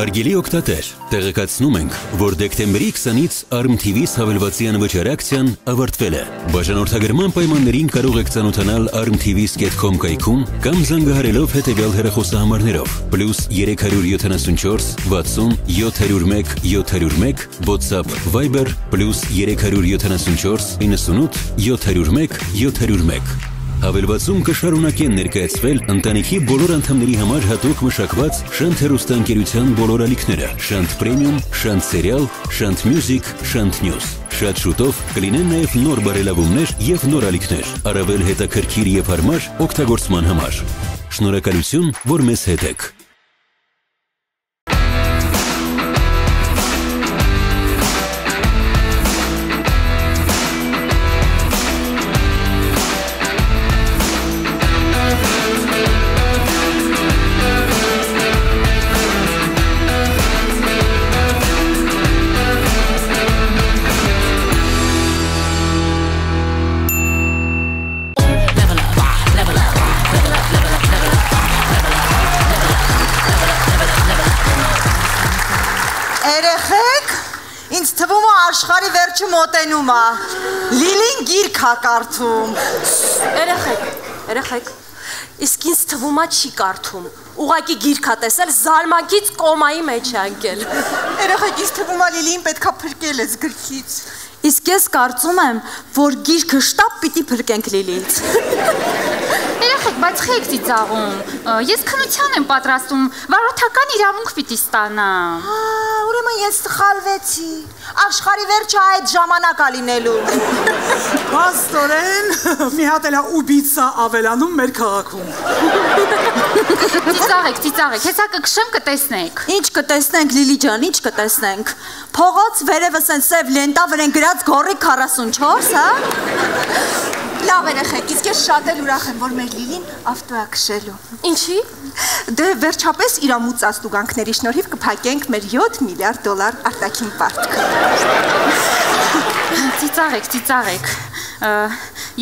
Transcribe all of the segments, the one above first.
Հարգելի օգտատեր, տեղեկացնում ենք, որ դեկտեմբերի 20-ից ARM TV-ից հավելվածի անվճար ակցիան ավարտվել է։ Բաժանորդագրման պայմաններին կարող եք ծանոթանալ armtv.com կայքում կամ զանգահարելով հետևյալ հեռախոսահամարներով +374 60 701 701, WhatsApp Viber +374 98 701 701։ Հավելվածում կշարունակեն ներկայացվել ընտանիքի բոլոր անդամների համար հատուկ մշակված Շանթ հեռուստաընկերության բոլոր ալիքները՝ Շանթ Պրեմիում, Շանթ Սերիալ, Շանթ Մյուզիկ, Շանթ Նյուզ։ Շատ շուտով կլինեն նաև նոր բարելավումներ և նոր ալիքներ, առավել հետաքրքիր և հարմար օգտագործման համար։ Շնորհակալություն, որ մեզ հետ եք։ Աշխարհի վերջը մոտենում է։ Լիլին գիրք է կարդում։ Երեխեք, իսկ ինձ թվում է չի կարդում։ Ուղղակի գիրք է տեսել, զարմանքից կոմայի մեջ է ընկել։ Երեխեք, ինձ թվում է Լիլին պետքա փրկել ես գրքից։ Իսկ ես կարծում եմ, որ գիրքը շտապ պիտի փրկենք Լիլիից։ Երեխեք, բայց խեք ծիծաղում։ Ես քննության եմ պատրաստում, վարորդական իրավունք պիտի ստանամ։ Ուրեմն ես սխալվեցի։ Աշխարհի վերջը այդ ժամանակ է լինելու։ Պաստորեն, մի հատ էլ ուբիցա ավելանում մեր քաղաքում։ Ծիծաղեք, հեսա կքշեմ կտեսնեք։ Ինչ կտեսնենք Լիլի ջան, ինչ կտեսնենք։ Փողոց վերևս են սև լենտա վրան գրած գորի 44, հա։ Լավ երեխեք, իսկ ես շատ էլ ուրախ եմ, որ մեր Լիլին ավտո է քշելու։ Ինչի։ Դե վերջապես իր ամուծած տուգանքների շնորհիվ կփակենք մեր $7 միլիարդ արտաքին պարտք։ Ծիծաղեք։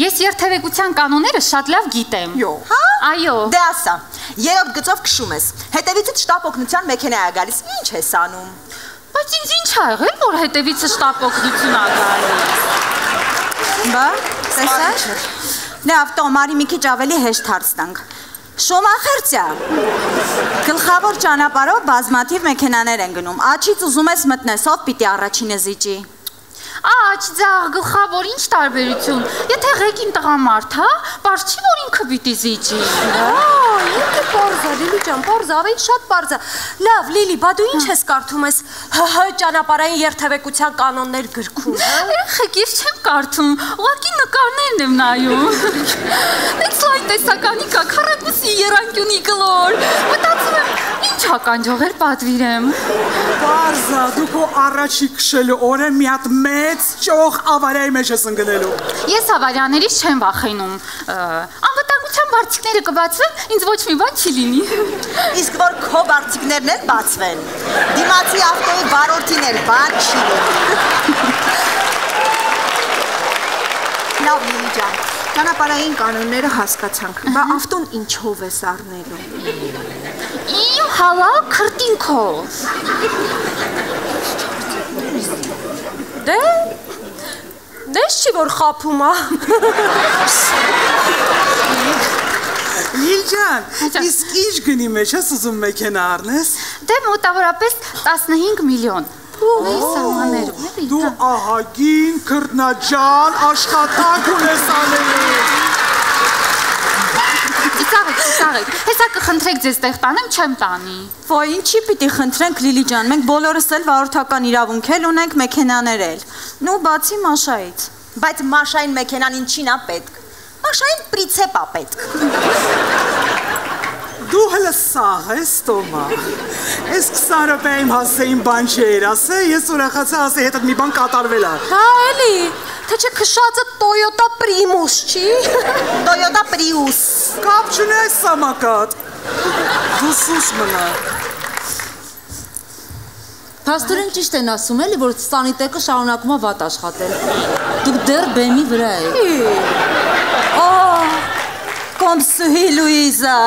Ես երթևեկության կանոնները շատ լավ գիտեմ։ Հա։ Այո։ Դե ասա, 3-րդ գծով քշում ես։ Հետևից շտապ օգնության մեքենա է գալիս։ Ինչ ես անում։ Բայց ինձ ինչ ա եղել, որ հետևից շտապ օգնություն ա գալիս։ Բա, տեսա՞ր։ Լավ, տոմարի մի քիչ ավելի հեշտ հարց տանք։ Շոմախերցյա։ Գլխավոր ճանապարհով բազմաթիվ մեքենաներ են գնում։ Աչից ուզում ես մտնես, ով պիտի առաջինը զիջի։ Աչ, ձաղ, գլխավոր, ինչ տարբերություն։ Եթե ղեկին տղամարդ, հա, պարզ չի, որ ինքը պիտի զիջի։ Ինքը պարզ է, Լիլի ջան, պարզ է, ավելի շատ պարզ է։ Լավ, Լիլի, բա դու ինչ ես կարդում ես ճանապարհային երթևեկության կանոններ գրքում։ Երեխեք, ես չեմ կարդում, ուղղակի նկարներն եմ նայում։ Մեծ լայն տեսականի կա, քառակուսի եռանկյունի կլոր։ Մտածում եմ, ինչ ականջողեր պատվիրեմ։ Պարզ է, դու քո առաջի քշելու օրը մի հատ մեծ ճոխ ավարիայի մեջ ես ընկնելու։ Ես ավարիաներից չեմ վախենում։ Անվտանգության բարձիկները կբացվեն, ինձ ոչ մի բան չի լինի։ Իսկ որ քո բարձիկներն էլ բացվեն, դիմացի ավտոյի վարորդին էլ բան չի լինի։ Լավ Լիլի ջան, ճանապարհային կանոնները հասկացանք, բա ավտոն ինչով ես առնելու։ Իմ հալալ քրտինքով։ Դες չի որ խափում է։ Լիլ ջան, իսկ ինչ գնի մեջ ես ուզում մեքենա առնես։ Դե մոտավորապես 15 միլիոն։ Դու ահագին քրտնաջան աշխատանք ունես անելու։ Ծիծաղեք, հեսա կխնդրեք ձեզ տեղ տանեմ, չեմ տանի։ Ոյ, ինչի պիտի խնդրենք Լիլի ջան, մենք բոլորս էլ վարորդական իրավունք էլ ունենք, մեքենաներ էլ։ Նու բացի Մաշայից։ Բայց Մաշային մեքենան ինչին է պետք։ Մաշային պրիցեպ է պետք։ Դու հələ սաղ ես, Տոմա։ Ես 20 րոպեում հասեին բան չէր ասել, ես ուրախացա ասել հետդ մի բան կատարվել է։ Հա, էլի, թե չէ քշածը Toyota Prius չի։ Toyota Prius։ Կապ չունի այս սամակատ։ Դու սուս մնա։ Փաստորեն ճիշտ են ասում էլի, որ Սանիտեկը շարունակում է վատ աշխատել։ Դուք դեռ բեմի վրա եք։ Կոմսուհի Լուիզա։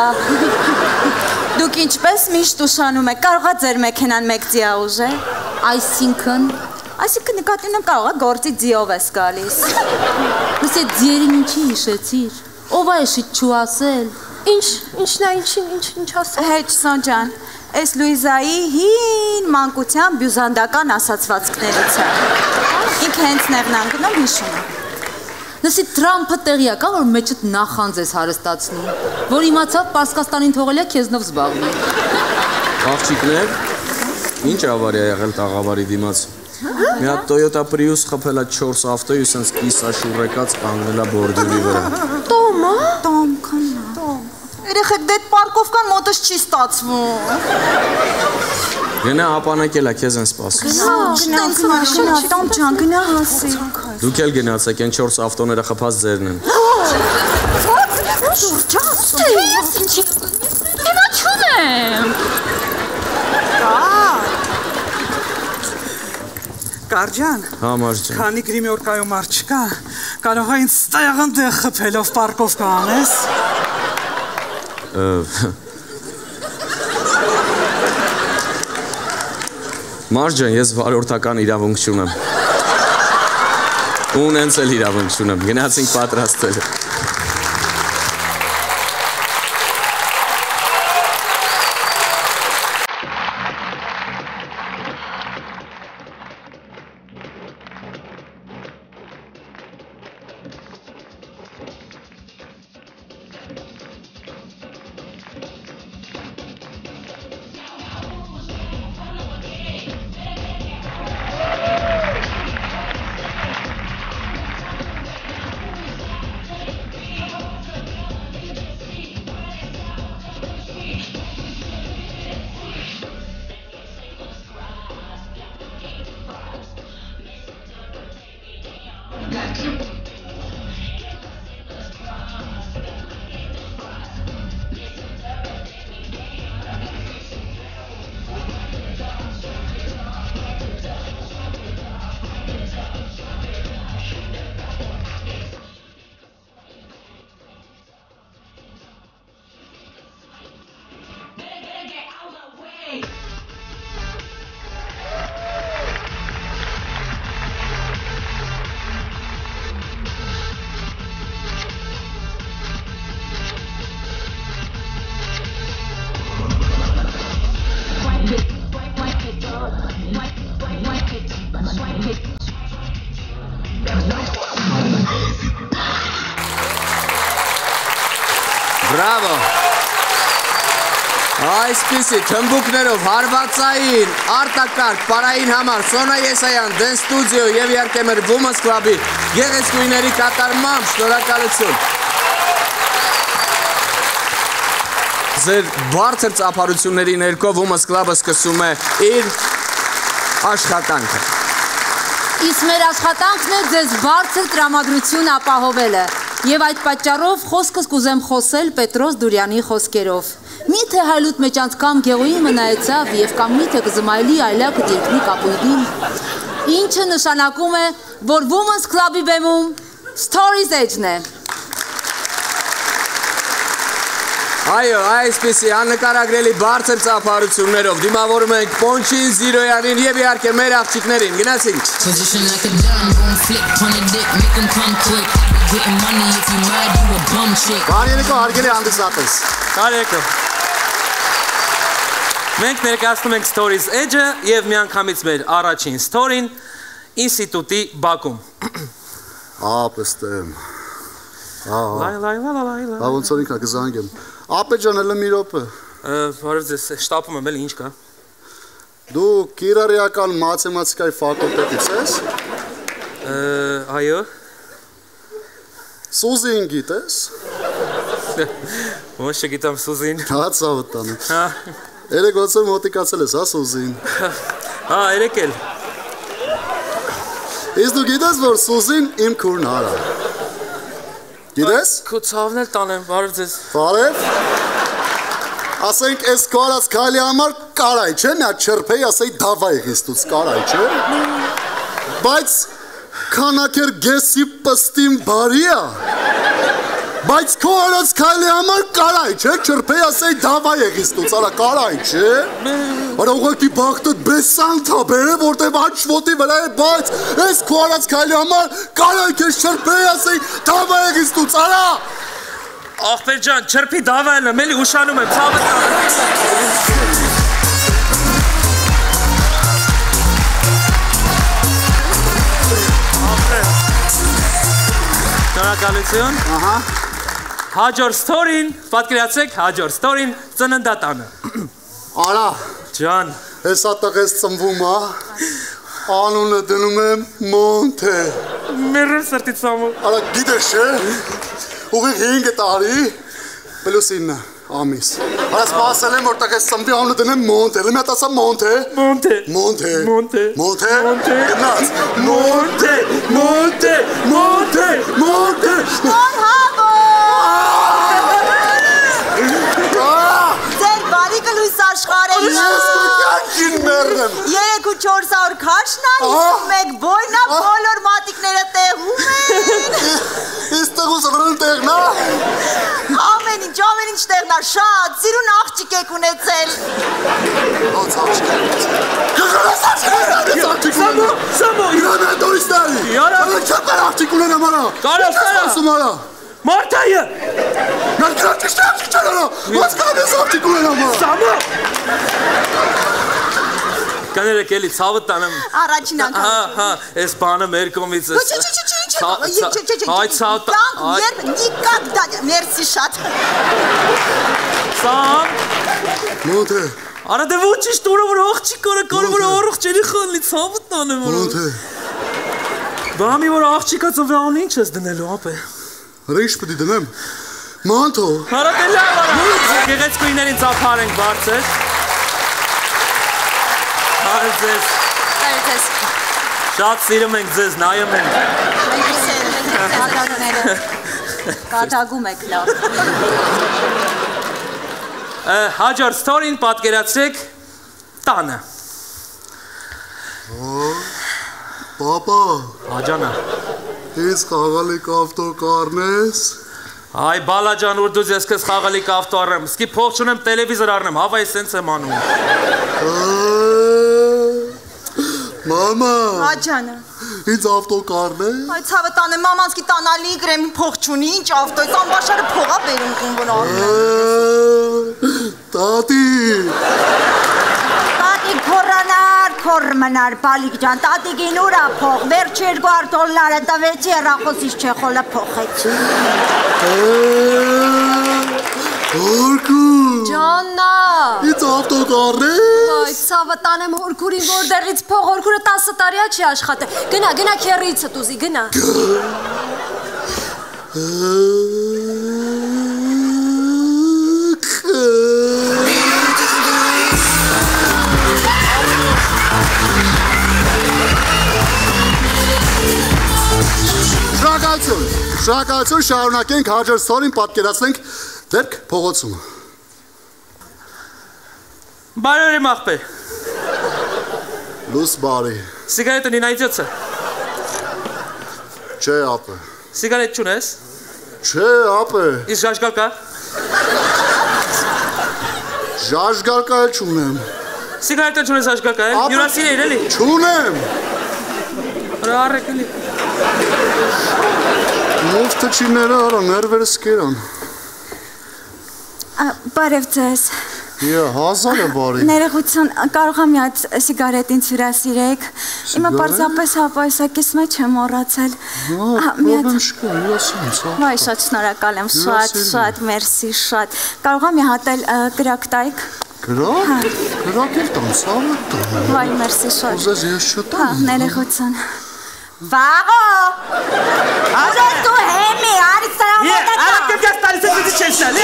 Դուք ինչպես միշտ ուշանում եք, կարողա ձեր մեքենան մեկ ձիա ուժել։ Այսինքն նկատի ունեմ կարողա գործի ձիով ես գալիս։ Լսե ձիերին ինչի հիշեցիր։ Ով է շիտ չուասել։ Ինչն է, ինչ ասել։ Հեչ Սոնջան, այս Լուիզայի հին մանկության բյուզանդական ասացվածքներից է։ Ինքը հենց նեղնանգնում հիշում է։ Լսի Թրամփը տեղյակ է, որ մեջդ նախանձ ես հարստացնում, որ իմացավ Պարսկաստանին թողել է քեզնով զբաղվի։ Աղջիկներ, ինչ ավարիա եղել տաղավարի դիմաց։ Մի հատ Toyota Prius խփել է 4 ավտո ու սենց կիսաշուռեկած կանգնել է բորդյուրի վրա։ Տոմա։ Երեխեք դե պարկովկան մոտս չի ստացվում։ Գնա ապանակել է քեզ են սպասում։ Տոմ ջան, գնա հասի։ Դուք էլ գնացեք, այն 4 ավտոները խփած ձերն են։ Հիմա չունեմ։ Կարջան։ Հա, Մարջան։ Քանի գրիմյորկայում մարդ չկա, կարող է ինձ ստեղն դեղ խփելով պարկովկա անես։ Մարջան, ես վարորդական իրավունք չունեմ։ Ու նենց էլ իրավունք չունեմ, գնացինք պատրաստել։ Բրավո։ Այսպիսի թմբուկներով հարվածային, արտակարգ, պարային համար Սոնա Եսայան, Dance Studio և իհարկե մեր Women's Club-ի գեղեցկուհիների կատարմամբ շնորհակալություն։ Ձեր բարձր ծափարությունների ներքո Women's Club-ը սկսում է իր աշխատանքը։ Իսկ մեր աշխատանքն է ձեզ բարձր տրամադրություն ապահովելը։ Եվ այդ պատճառով խոսքս կուզեմ խոսել Պետրոս Դուրյանի խոսքերով։ Միթե հայլուտ մեջ անգամ Գեղուի մնայեցավ և կամ միթե կզմայլի այլակը դիրքնի կապույդին, ինչը նշանակում է, որ Women's Club-ի բեմում Stories Edge-ն է։ Այո, այսպիսի աննկարագրելի բարձր ծափարություններով դիմավորում ենք Պոնչին, Զիրոյանին և իհարկե մեր աղջիկներին, գնացինք։ Բարերեկո հարգելի հանդիսատես։ Բարերեկո։ Մենք ներկայացնում ենք Stories Edge-ը և միանգամից մեր առաջին story-ն ինստիտուտի բակում։ Ապստեմ։ Ոնց որ ինքա կզանգեմ։ Ապեջան էլ մի րոպե։ Բարև ձեզ, շտապում եմ, էլ ինչ կա։ Դու կիրառիական մաթեմատիկայի ֆակուլտետից ես։ Այո։ Սուզին գիտես։ Ոնց չգիտեմ Սուզին։ Հացա վտանը։ Երեք ոնց որ մոտիկացել ես, հա Սուզին։ Հա, երեք էլ։ Իսկ դու գիտես, որ Սուզին իմ քուրնար է։ Գիտես։ Քո ցավն էլ տանեմ, բարև ձեզ։ Բարև։ Ասենք այս կորած քայլի համար կարայ չէ, մի հատ չրփեի, ասեի դավայ հիստուց կարայ չէ։ Բայց քանակեր գեսի պստին բարի է։ Բայց քո արած քայլի համար կարայ, չէ, չրփեի ասեի դավայ եղիստուց, արա կարայ, չէ։ Արա ուղղակի բախտդ բեսանթա բերե, որտեվ աչ ոտի վրա է, բայց այս քո արած քայլի համար կարայ քեզ չրփեի ասեի դավայ եղիստուց, արա։ Ախպեր ջան, չրփի դավայելը, մելի ուշանում եմ, ցավը Շնորհակալություն։ Ահա։ Հաջորդ ստորին, պատկերացրեք, հաջորդ ստորին ծննդատանը։ Արա, ջան, հեսա տղես ծնվում է, անունը դնում եմ Մոնթե։ Մերրեմ սրտից սամու։ Արա, գիտես չէ, ուղիղ 5 տարի, պլյուս 9 ամիս։ Արա, սպասել եմ, որ տղես ծնվի անունը դնեմ Մոնթե, լի մետ ասա Մոնթե։ Մոնթե։ Մոնթե։ Մոնթե։ Մոնթե։ Մոնթե։ Գնաց։ Մոնթե։ Մոնթե։ Մոնթե։ Մոնթե։ Ձեր բարիկը լույս աշխարհել Կյանքին մերրեմ։ 3-400 քաշնա, 51 բոյնա, բոլոր մատիկները տեղում են։ Իս տեղուս վրն տեղնա։ Ամեն ինչ տեղնա, շատ, սիրուն աղջիկ եք ունեցել։ Ոնց աղջիկ եք ունեցել։ Սամո, իրան է դորիստարի։ Յարա, չապար աղջիկ ունենամ արա։ Կարա։ Մարտայը։ Mən kırıkçı çıkarım. What's going on with you? Սամո։ Կաներեք էլի ցավը տանեմ։ Առաջին անգամ։ Հա, այս բանը մեր կողմից է։ Այ ցավ։ Երբ նիկակդա, մերսի շատ։ Սամ։ Մոնթե։ Արա դե ոչինչ տուրը որ աղջիկ կարը որ առողջերի խալի ցավը տանեմ։ Մոնթե։ Բամի որ աղջիկա ծնվի ան ինչ ես դնելու ապե։ Ռիշ պետք է դնեմ։ Մանթո։ Արա դե լավ արա։ Գեղեցկուիներին ծափարենք բարձր։ Այդպես։ Այդպես։ Շատ սիրում ենք ձեզ, նայում ենք։ Կատագում եք լավ։ Հաջորդ ստորին պատկերացրեք տանը։ Պապա։ Աջանա։ Ես խաղալիք ավտո կարնես։ Այ բալաջան որ դու ես քեզ խաղալիք ավտո առեմ, սկի փող չունեմ տելևիզոր առնեմ, հավա ես սենց եմ անում։ Մամա։ Աջանը։ Ինձ ավտո կարնես։ Այ ցավը տանը մամանսկի տանալի գրեմ փող չունի, ինչ ավտո, այս ամբաշարը փողա բերում կունվոն առնեմ։ Տատի։ Տատի քորանար, քոր մնար, բալիկ ջան, տատիկին ուրա փող, վերջ $200 տվեցի, հեռախոսից չեխոլը փոխեցի։ Հորկու։ Ջաննա։ Ինձ ավտո կարնես։ Այ ցավը տանեմ հորքուրին, որտեղից փող հորքուրը 10 տարիա չի աշխատել։ Գնա քերիցդ ուզի, գնա։ Շնորհակալություն, շարունակենք հաջորդ ստորին պատկերացնենք դեպք փողոցում։ Բարի աղբեր։ Լույս բարի։ Սիգարետը не найдется։ Չէ, ապե։ Սիգարետ չունես։ Չէ, ապե։ Իսկ ժաժգալ կա։ Ժաժգալ կա էլ չունեմ։ Սիգարետը չունես ժաժգալ կա, հյուրասիրել էլի։ Չունեմ։ Հրա առեք էլի։ Մոտ թչիները արա, ներվերը սկերան։ Բարև ձեզ։ Հազարը բարի։ Ներողություն, կարող եմ մի հատ սիգարետ ինձ հյուրասիրեք։ Իմը պարզապես հապայսակիս մեջ եմ մոռացել։ Պրոբլեմ չկա, հյուրասիրում, ցա։ Վայ, շատ շնորհակալ եմ, շատ, մերսի, շատ։ Կարող եմ մի հատ էլ կրակ տայք։ Կրակ։ Կրակ էլ տամ, ցավը տամ։ Վայ, մերսի, շատ։ Ուզես ես չտամ։ Հա, ներողություն։ Վաղո։ Աժես դու հեմի, արից սրա մոտ է։ Արա կգաս տալիս է դի չեսալ։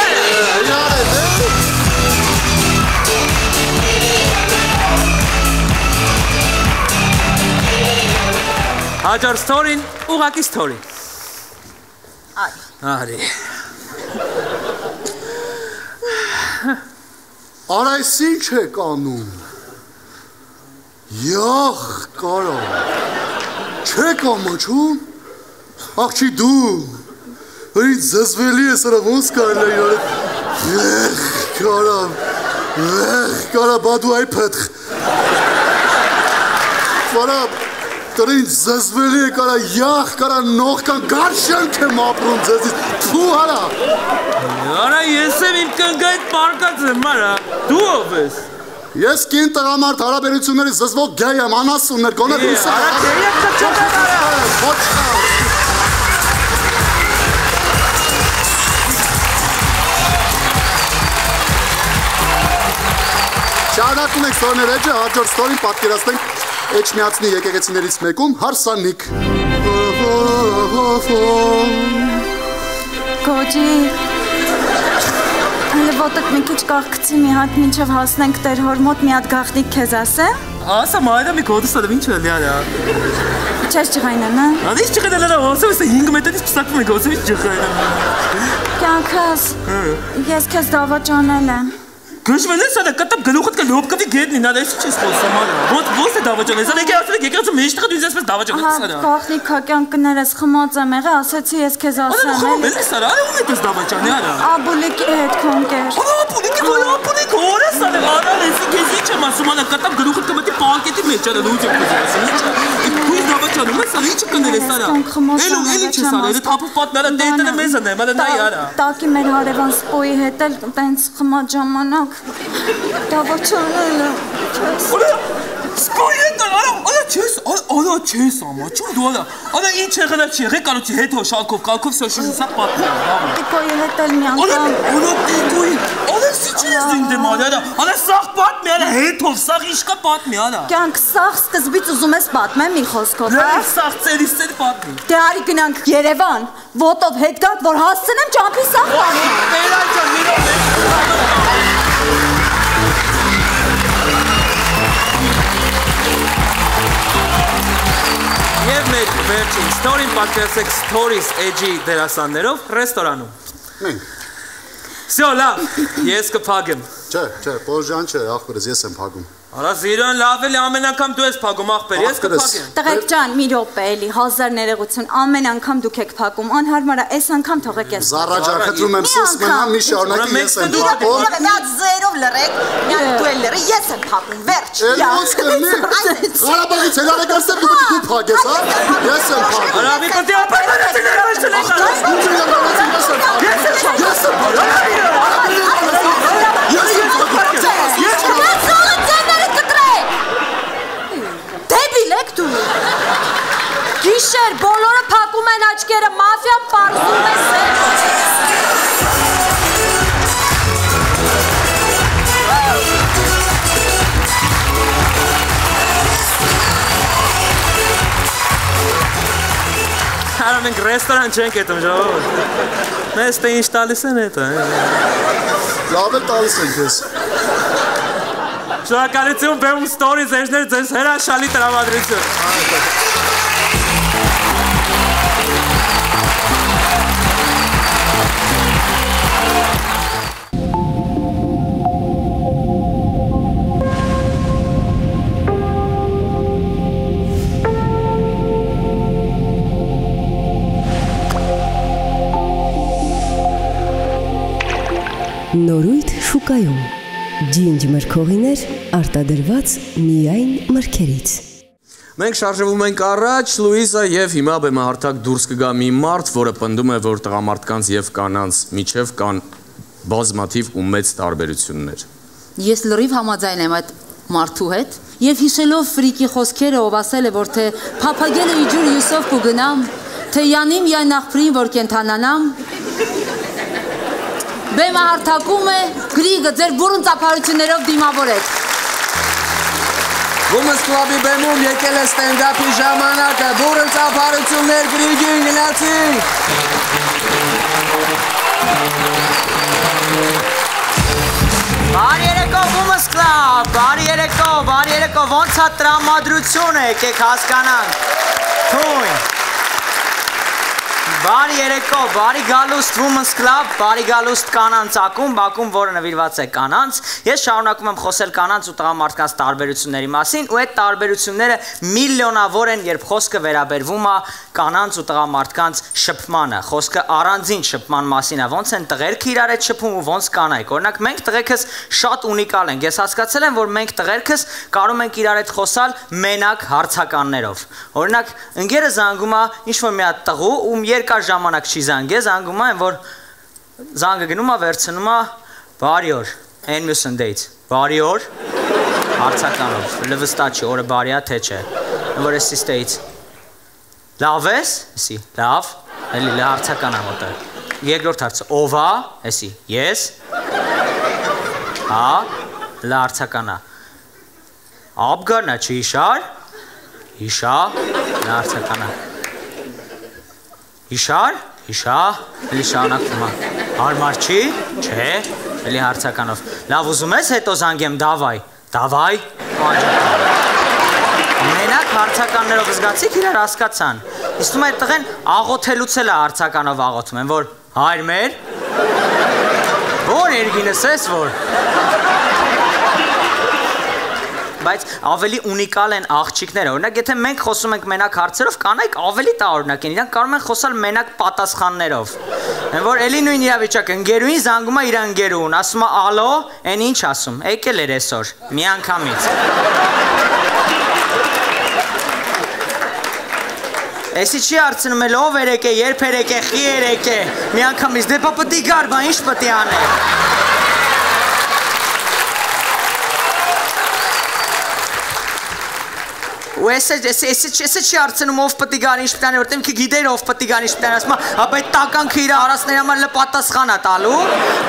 Հաջորդ ստորին ուղակի ստորի։ Արի։ Արա ես ինչ եք անում։ Յախ, կարա։ Չեք ամաչում։ Աղջի դու։ Բրի զզվելի է սրա ոնց կարելի է կարամ կարա բադու այ փեթ Կարա Տրին զզվելի է կարա յախ կարա նող կան գարշանք եմ ապրում ձեզից Թու արա Արա ես եմ իմ կնգայդ պարկած եմ արա Դու ով ես Ես կին տղամարդ հարաբերությունների զզվող գեյ եմ անասուններ գոնե դու սա Արա գեյ եմ կճոտ եմ արա Շարունակում ենք ստորներ էջը, հաջորդ ստորին պատկերացնենք Էջմիածնի եկեղեցիներից մեկում հարսանիք Գոջի Հələ ոտդ մի քիչ կաղկցի մի հատ մինչև հասնենք տեր հոր մոտ մի հատ գաղտնիք քեզ ասեմ Ասա մայրը մի կոդս ադեմ ինչ էլ յարա Չես ջղայնան, հա? Անիշ ջղայնան արա, ոսեմ ես 5 մետրից պսակվում ենք, ոսեմ ես ջղայնան Կյանքս, ես քեզ դավաճանել եմ Գժվել ես ադա, կտապ գլուխդ կա լոպկավի գետնին, ադա ես չես խոսում արա Ոնց է դավաճանել, ես ադա եկեղեցու մեջտղը դու ես պես դավաճանել ես արա Գաղտնիք հա կյանքներս խմած եմ եղե, ասեցի ես քեզ ասեմ Ադա ես արա, ում է պես դավաճանի արա Աբուլիկի հետ քոնկեր Աբուլիկի, աբուլիկ, օրես ադա, արա ես ես ինչ եմ ասում ադա, կտապ գլուխդ կմտի պանկետի մեջ ադա, դու ինչ եմ ասում Դու դավաճանում ես ադա, ինչ կներ ես արա Էլ ինչ ես արա, թափով պատմերա դեյտենը մեզ անեմ, ադա նայ արա Տակի մեր հարևան սպոյի հետ էլ տենց խմած ժամանակ Դավաճանել եմ Սպոյի հետ արա չես ամա, չում դու արա ինչ եղել է չի եղել կանոցի հետ հո շալքով, կալքով սոշում սաղ պատմում Տիկոյի հետ էլ մի անգամ Արա տիկոյի, արա սի չես դու իմ դեմ արա սաղ պատմի արա հետով, սաղ իշկա պատմի արա Կյանք սաղ սկզբից ուզում ես պատմեմ մի խոսքով, հա? Սաղ ծերից ծեր պատմի Դե արի գնանք Երևան, ոտով հետ գանք, որ հասցնեմ ճամփի սաղ պատմի Եվ մեր վերջին ստորին պատկերացեք Stories Edge-ի դերասաններով ռեստորանում Մենք Всё, լավ, ես կփակեմ Չէ, պոժան չէ, ախպերս ես եմ փակում Արա զիրան լավ էլի ամեն անգամ դու ես փակում ախպեր, ես կփակեմ Տղեկ ջան, մի րոպե էլի, հազար ներողություն, ամեն անգամ դուք եք փակում, անհարմար է, այս անգամ թողեք ես Զառա ջան, խնդրում եմ սուս մնամ, մի շարունակի ես եմ փակում Մի հատ զերով լռեք, մի հատ դու էլ լռի, ես եմ փակում, վերջ Ոնց կլինի Ղարաբաղից էլ արեկացնեմ դու փակես, հա Ես եմ փակում Արա մի պետք է ապարտանացիներ Դեբիլ եք դու Գիշեր, բոլորը փակում են աչքերը, մաֆիան պարզում է Արա մենք ռեստորան չենք էտում ժողովուրդ Մեզ թե ինչ տալիս են էտը Լավ է տալիս ենք ես Շնորհակալություն բեմում Stories Edge-ներ ձեզ հրաշալի տրամադրություն Նորույթ շուկայում Ջինջ մրգողիներ արտադրված միայն մրգերից Մենք շարժվում ենք առաջ, Լուիզա եւ հիմա բեմահարթակ դուրս կգա մի մարդ, որը պնդում է, որ տղամարդկանց եւ կանանց միջև կան բազմաթիվ ու մեծ տարբերություններ Ես լրիվ համաձայն եմ այդ մարդու հետ եւ հիշելով ֆրիկի խոսքերը, ով ասել է, որ թե փափագել է իջուր յուսով կգնամ, թե յանիմ յան ախպրին, որ կենթանանամ Բեմահարթակում է գրիգը ձեր բուրըն ծափարություններով դիմավորեք Women's Club-ի բեմում եկել է ստենդափի ժամանակը, բուրըն ծափարություններ գրիգին գնացինք Բարի երեկո Women's Club, բարի երեկո, ոնց է տրամադրությունը, եկեք հասկանանք Թույն Բարի երեկո, բարի գալուստ Women's Club, բարի գալուստ կանանց ակումբ, որը նվիրված է կանանց։ Ես շարունակում եմ խոսել կանանց ու տղամարդկանց տարբերությունների մասին, ու այդ տարբերությունները միլիոնավոր են, երբ խոսքը վերաբերվում է կանանց ու տղամարդկանց շփմանը։ Խոսքը առանձին շփման մասին է, ոնց են տղերքը իրար հետ շփում ու ոնց կանայք։ Օրինակ մենք տղերքս շատ ունիկալ ենք։ Ես հասկացել եմ, որ մենք տղերքս կարող ենք իրար հետ խոսալ մենակ հարցականներով։ Օրինակ ընկերը զանգում է ինչ-որ մի հատ տղու, ում երկար ժամանակ չի զանգել, զանգում է, որ զանգը գնում է, վերցնում է, բարի օր, այն մյուս ընդեից, բարի օր, հարցականով, լվստա չի, օրը բարի է, թե չէ, որ էսի ստեից, լավ ես, էսի, լավ, էլի հարցական է մոտը, երկրորդ հարցը, ով է, էսի, ես, հա, հարցական է, աբգարն է, չի իշար, իշա, հարցական է, իշար, իշա, էլի շարունակվում է, հարմար չի, չէ, էլի հարցականով, լավ ուզում ես հետո զանգեմ, դավայ, մենակ հարցականներով զգացիք իրար հասկացան, իստում այդ տղեն աղոթելուց էլ է հարցականով աղոթում են, որ հայր մեր, որ երգինս ես, որ, բայց ավելի ունիկալ են աղջիկները, օրինակ եթե մենք խոսում ենք մենակ հարցերով, կանայք ավելի տարօրինակ են, իրանք կարող են խոսալ մենակ պատասխաններով, որ էլի նույն իրավիճակը, ընկերուին զանգում է իր ընկերուն, ասում է ալո, այն ինչ ասում, եկել էր այսօր, միանգամից։ Էսի չի հարցնում էլ ով երեք է, երբ երեք է, խի երեք է, միանգամից, դե պա պտի գար, բա ինչ պտի անել։ Ու էսը չի հարցնում ով պտի գան ինչ պտան է, որտեղ ինքը գիտեր ով պտի գան ինչ պտան, ասում է, ապա այդ տականքը իր արասների համար պատասխան է տալու,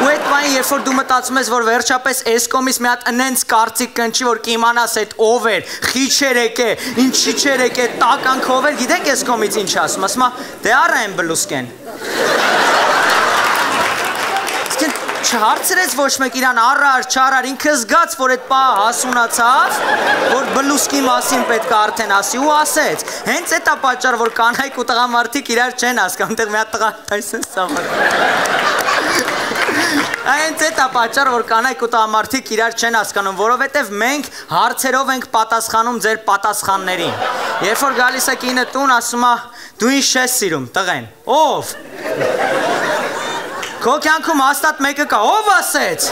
ու այդ բանը երբ որ դու մտածում ես, որ վերջապես այս կողմից մի հատ ընենց կարծիք կնչի, որ կիմանաս այդ ով էր, խի չէր եկե, ինչի չէր եկե, տականքը ով էր, գիտեք այս կողմից ինչ ասում, ասում է, դե առա են բլուսկեն։ Չհարցրեց ոչ մեկ իրան առար, չարար, ինքը զգաց, որ այդ պահը հասունացավ, որ բլուսկի մասին պետք է արդեն ասի ու ասեց։ Հենց այդ է պատճառ, որ կանայք ու տղամարդիկ իրար չեն հասկանում, այնտեղ մի հատ տղա այսպես սավառ։ Հենց այդ է պատճառ, որ կանայք ու տղամարդիկ իրար չեն հասկանում, որովհետև մենք հարցերով ենք պատասխանում ձեր պատասխաններին։ Երբ որ գալիս է կինը տուն, ասում է, դու ինչ ես սիրում, տղեն, ով։ Քո կյանքում հաստատ մեկը կա, ով ասեց։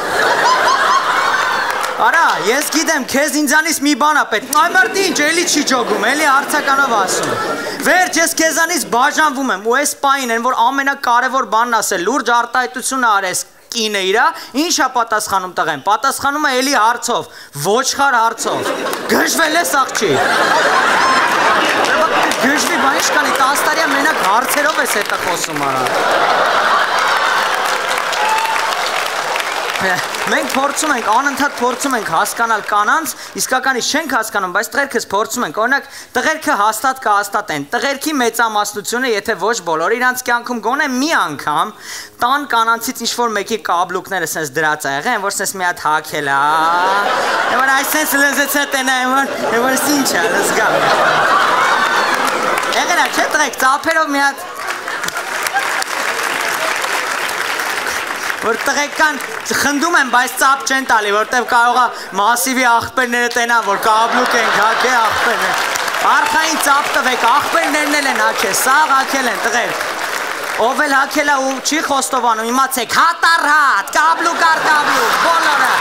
Արա, ես գիտեմ, քեզ ինձանից մի բան է պետք, այ մարդ ինչ, էլի չի ջոգում, էլի հարցականով ասում։ Վերջ, ես քեզանից բաժանվում եմ, ու այս պահին են, որ ամենակարևոր բանն ասել, լուրջ արտահայտություն արես կինը իրա, ինչ է պատասխանում տղեն, պատասխանում է էլի հարցով, ոչխար հարցով, գժվել ես աղջի։ Գժվի, բա ինչ կանի, 10 տարիա մենակ հարցերով ես հետը խոսում արա։ Մենք փորձում ենք, անընդհատ փորձում ենք հասկանալ կանանց, իսկականից չենք հասկանում, բայց տղերքս փորձում ենք, օրինակ տղերքը հաստատ կհաստատեն, տղերքի մեծամասնությունը, եթե ոչ բոլոր իրանց կյանքում գոնե մի անգամ տան կանանցից ինչ-որ մեկի կաբլուկները սենց դրած է եղել, որ սենց մի հատ հագել է, որ այս սենց լեզեցը տենա, որ ինչ է, լզգա։ Եղել է, չէ տղեք, ծափերով մի հատ որ տղեկան խնդում են, բայց ծապ չեն տալի, որտև կարող է մասիվի աղբերները տենան, որ կաբլուկ ենք, հակե աղբերներ, արխային ծապ տվեք, աղբերներն էլ են հակե, սաղ հակել են, տղեր, ով էլ հակել է ու չի խոստովանում, իմացեք, հատարհատ, կաբլուկ ար կաբլուկ, բոլորը,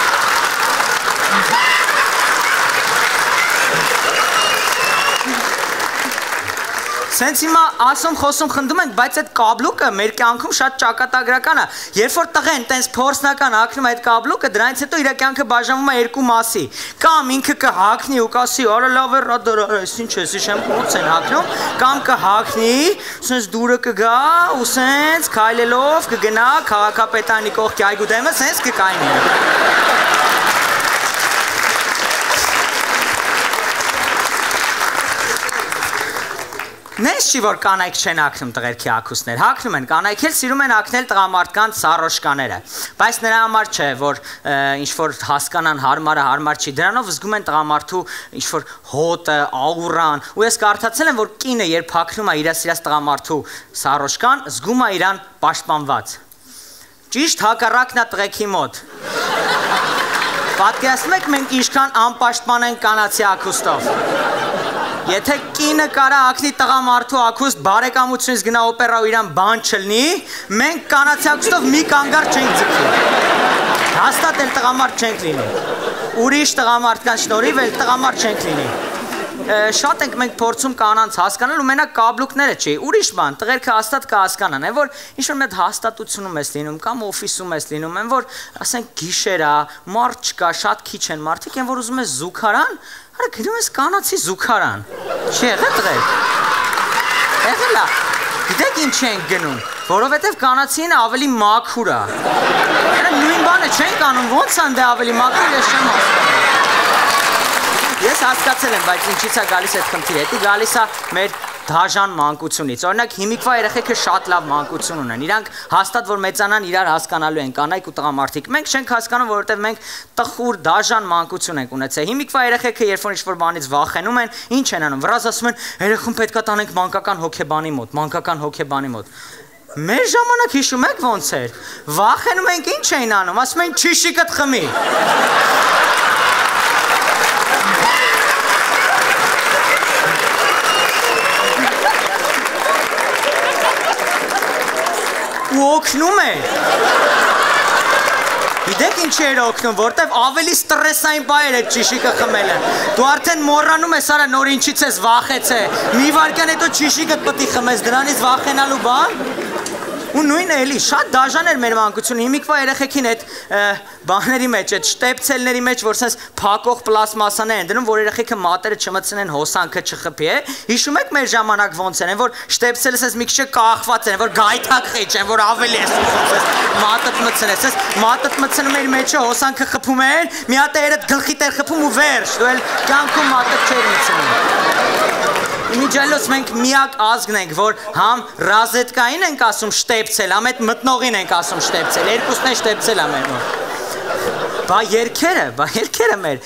Սենց հիմա ասում խոսում խնդում ենք, բայց այդ կաբլուկը մեր կյանքում շատ ճակատագրական է։ Երբ որ տղեն տենց փորձնական հագնում է այդ կաբլուկը, դրանից հետո իր կյանքը բաժանվում է երկու մասի։ Կամ ինքը կհագնի ու կասի, արա լավ է, ռադարարես, ինչ ես, իմ ոնց են հագնում, կամ կհագնի, սենց դուրը կգա ու սենց քայլելով կգնա քաղաքապետարանի կողքի այգու դեմը, սենց կկայնի։ Նես չի որ կանայք չեն ակնում տղերքի ակուսներ, հակնում են, կանայք էլ սիրում են ակնել տղամարդկանց սառոշկաները, բայց նրա համար չէ, որ ինչ-որ հասկանան հարմարը հարմար չի, դրանով զգում են տղամարդու ինչ-որ հոտը, աուրան, ու ես կարդացել եմ, որ կինը երբ հակնում է իր սիրած տղամարդու սառոշկան, զգում է իրան պաշտպանված, ճիշտ հակառակն է տղեկի մոտ, պատկերացնում եք մենք ինչքան անպաշտպան ենք կանացի ակուստով, Եթե կինը կարա ակնի տղամարդու ակուստ բարեկամությունից գնա օպերա ու իրան բան չլնի, մենք կանացի ակուստով մի կանգար չենք ձգվի։ Հաստատ էլ տղամարդ չենք լինի։ Ուրիշ տղամարդկան շնորհիվ էլ տղամարդ չենք լինի։ Շատ ենք մենք փորձում կանանց հասկանալ ու մենակ կաբլուկները չի, ուրիշ բան, տղերքը հաստատ կհասկանան, այն որ ինչ-որ մեծ հաստատությունում ես լինում կամ օֆիսում ես լինում, այն որ ասենք գիշեր է, մարդ չկա, շատ քիչ են մարդիկ, այն որ ուզում ես զուգարան, Արա գնում ես կանացի զուգարան, չի եղել տղեր, եղել է, գիտեք ինչ ենք գնում, որովհետև կանացին ավելի մաքուր է, նույն բանը չենք անում, ոնց են դե ավելի մաքուր, ես չեմ հասկանում, ես հասկացել եմ, բայց ինչից է գալիս այդ խնդիրը, հետի գալիս է մեր դաժան մանկությունից, օրինակ հիմիկվա երեխեքը շատ լավ մանկություն ունեն, իրանք հաստատ որ մեծանան իրար հասկանալու են կանայք ու տղամարդիկ, մենք չենք հասկանում, որովհետև մենք տխուր դաժան մանկություն ենք ունեցել, հիմիկվա երեխեքը երբ որ ինչ-որ բանից վախենում են, ինչ են անում, վրազ ասում են, երեխուն պետք է տանենք մանկական հոգեբանի մոտ, Մեր ժամանակ հիշում եք ոնց էր, վախենում ենք ինչ էին անում, ասում են չիշիկդ խմի ու օգնում է Գիտեք ինչ էր օգնում, որտեվ ավելի ստրեսային բայ էր այդ ճիշիկը խմելը Դու արդեն մոռանում ես արա նոր ինչից ես վախեցել Մի վարկյան հետո ճիշիկդ պետք է խմես դրանից վախենալու բան Ու նույնը էլի, շատ դաժան էր մեր մանկությունը, հիմիկվա երեխեքին այդ բաների մեջ, այդ շտեպցելների մեջ, որ սենց փակող պլաստմասաներ են դնում, որ երեխեքը մատերը չմտցնեն, հոսանքը չխփի է, հիշում եք մեր ժամանակ ոնց են, որ շտեպցելը սենց մի քիչ կախված են, որ գայթակ խիչ են, որ ավելի է սենց մատըտ մտցնես, սենց մատըտ մտցնում էր մեջը, հոսանքը խփում էր, մի հատ էր այդ գլխի տեր խփում ու վերջ, դու էլ կյանքում մատըտ չէր մտցնում Իմիջայլոց մենք միակ ազգն ենք, որ համ ռազետկային ենք ասում շտեպցել, համ այդ մտնողին ենք ասում շտեպցել, երկուսն են շտեպցել ամեն որ Բա երկերը մեր,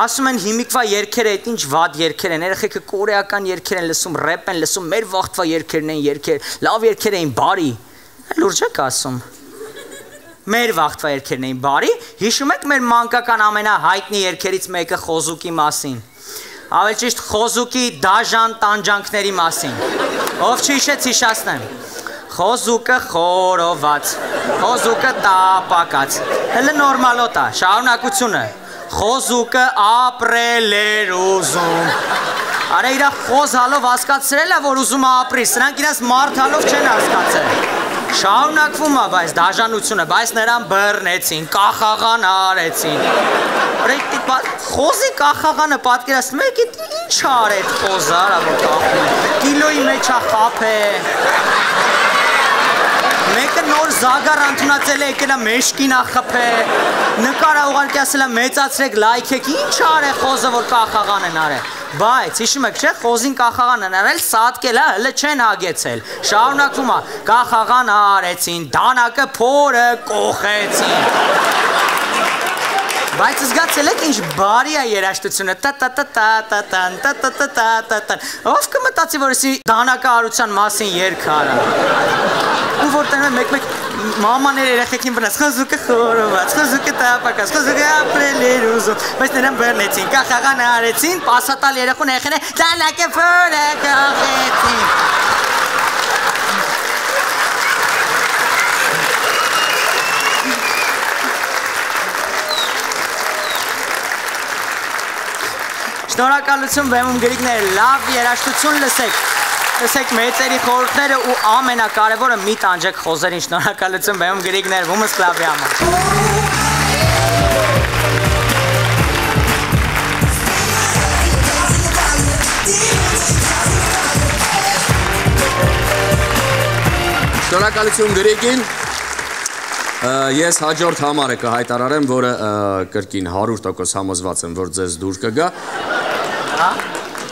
ասում են հիմիկվա երկերը այդ ինչ վատ երկեր են, երեխեքը կորեական երկեր են լսում, ռեպ են լսում, մեր վաղտվա երկերն են երկեր, լավ երկեր էին բարի, լուրջ եք ասում Մեր վաղտվա երկերն էին բարի, հիշում եք մեր մանկական ամենահայտնի երկերից մեկը խոզուկի մասին Ավել ճիշտ խոզուկի դաժան տանջանքների մասին Ով չհիշեց հիշացնեմ Խոզուկը խորոված Խոզուկը տապակած Հələ նորմալոտ է, շարունակությունը Խոզուկը ապրել էր ուզում Արա իրա խոզ հալով հասկացրել է, որ ուզում է ապրի Սրանք իրաց մարդ հալով չեն հասկացել Շարունակվում է, բայց դաժանությունը, բայց նրան բռնեցին, կախաղան արեցին Խոզի կախաղանը պատկերացնում եք, ինչար այդ խոզը, արա որ կախում է, կիլոյի մեջ է խապ է Մեկը նոր զագար ընդունացել է, եկել է մեշկին է խփե, նկարա ուղարկի ասել է մեծացրեք, լայքեք, ինչար է խոզը, որ կախաղան են արել Բայց, հիշում եք չէ, խոզին կախաղան են արել, սատկել է, հլը չեն հագեցել, շարունակվում է, կախաղան արեցին, դանակը փորը կոխեցին Բայց զգացել եք ինչ բարի է երաժշտությունը, տա-տա-տա-տա-տա-տան, ով կմտածի, որ եսի դանակը արության մասին երգ արա Ու որ տենում մեկ-մեկ մամաներ երեխեքին վնաս, խոզուկը խորոված, խոզուկը տապակած, խոզուկը ապրել էր ուզում, բայց նրան բռնեցին, կախաղան արեցին, պասատալ երեխուն երեխեն է, դանակը փորը կոխեցին Շնորհակալություն բեմում գրիքներ, լավ երաժշտություն լսեք մեծերի խորհուրդները ու ամենակարևորը մի տանջեք խոզերին շնորհակալություն բեմում գրիքներ Women's Club-ի համար Շնորհակալություն գրիքին Ես հաջորդ համարը կհայտարարեմ, որը կրկին 100% համոզված եմ, որ ձեզ դուր կգա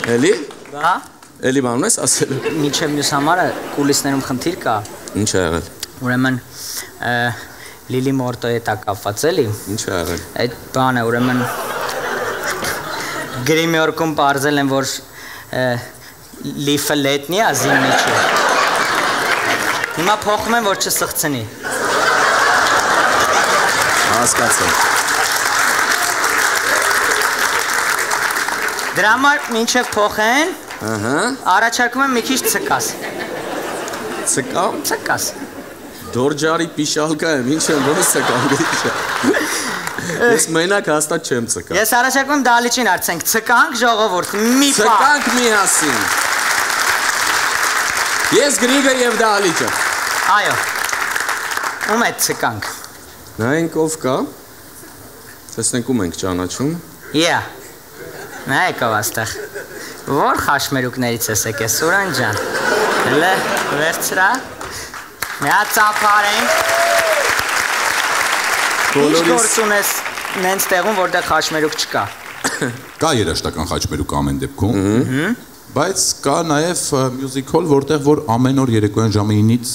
Էլի? Էլի բանում ես ասելու։ Մինչև մյուս համարը կուլիսներում խնդիր կա։ Ինչ ա եղել։ Ուրեմն Լիլի Մորտոյի հետ կապված էլի։ Ինչ ա եղել։ Այդ բանը ուրեմն Գրիմյորքում բարձել են որ լիֆը լետնի է զիմնի չի։ Հիմա փոխում են որ չսխցնի։ Հասկացա։ Դրա համար մինչև փոխեն, առաջարկում եմ մի քիչ ցկաս։ Ցկա։ Ցկաս։ Դորջարի պիշալկա եմ, ինչ եմ ոնց ցկամ գիչա։ Ես մենակ հաստատ չեմ ցկա։ Ես առաջարկում եմ դալիճին արցենք, ցկանք ժողովուրդ, մի պա։ Ցկանք մի հասին։ Ես Գրիգը եւ դալիճը։ Այո։ Ում է ցկանք։ Նայենք ով կա։ Տեսնենք ում ենք ճանաչում։ Yeah։ Նա եկավ աստեղ։ Որ խաշմերուկներից ես եկես, Սուրան ջան։ Հլը, վերցրա։ Միա ծափարենք։ Ինչ գործ ունես նենց տեղում, որտեղ խաշմերուկ չկա։ Կա երաժշտական խաչմերուկ ամեն դեպքում, բայց կա նաև music hall, որտեղ որ ամեն օր երեկոյան ժամը 9-ից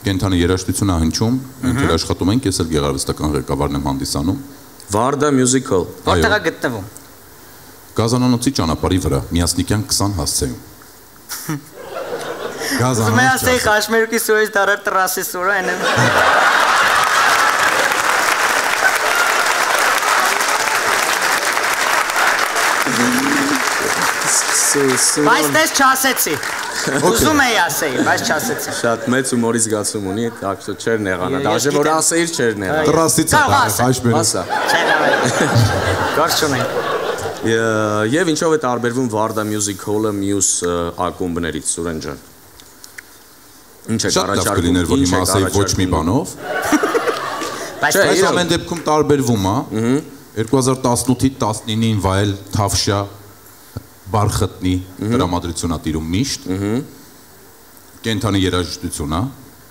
կենթանի երաժշտություն է հնչում, մենք էլ աշխատում ենք, ես էլ գեղարվեստական ղեկավարն եմ հանդիսանում։ Վարդա music hall։ Որտեղ է գտնվում։ Գազանանոցի ճանապարհի վրա, Միասնիկյան 20 հասցեում։ Ուզում եմ ասեի խաշմերուկի սուրից դարար տրասի սուրը են եմ։ Բայց տես չասեցի։ Ուզում էի ասեի, բայց չասեցի։ Շատ մեծ հումորի զգացում ունի, так что չեր նեղանա, դաժե որ ասեիր չեր նեղանա։ Տրասից է խաշմերուկ։ Գործ չունենք։ Եվ ինչով է տարբերվում Վարդա Music Hall-ը մյուս ակումբներից, Սուրեն ջան։ Ինչ է առաջարկում։ Շատ լավ կլիներ, որ հիմա ասեի ոչ մի բանով։ Բայց ամեն դեպքում տարբերվում է։ 2018-ի 19-ին վայել Թավշյա Բարխտնի տրամադրությունա տիրում միշտ։ Կենթանի երաժշտությունա։